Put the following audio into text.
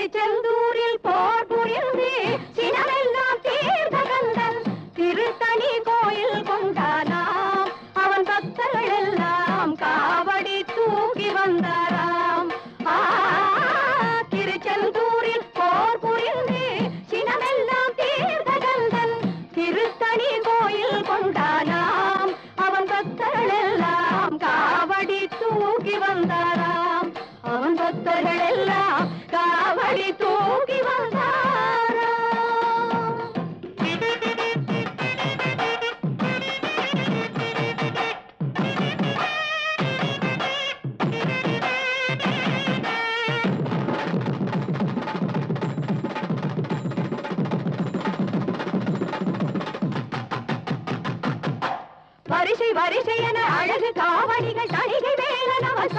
திருச்செந்தூரில் போர் புரிந்து சினமெல்லாம் தீர்த்த கந்தன் திருத்தணி கோயில் கொண்டானாம். அவன் பக்தர்கள் எல்லாம் காவடி தூக்கி வந்தாராம். திருச்செந்தூரில் போர் புரிந்து சினமெல்லாம் தீர்த்த கந்தன் திருத்தணி கோயில் கொண்டானாம். அவன் பக்தர்கள் எல்லாம் காவடி தூக்கி வந்தாராம். அவன் பக்தர்கள் எல்லாம் காவடி தூக்கி வந்தாராம். வரிசை வரிசை என அழகு காவடிகள் தணிகை வேளன் அவன்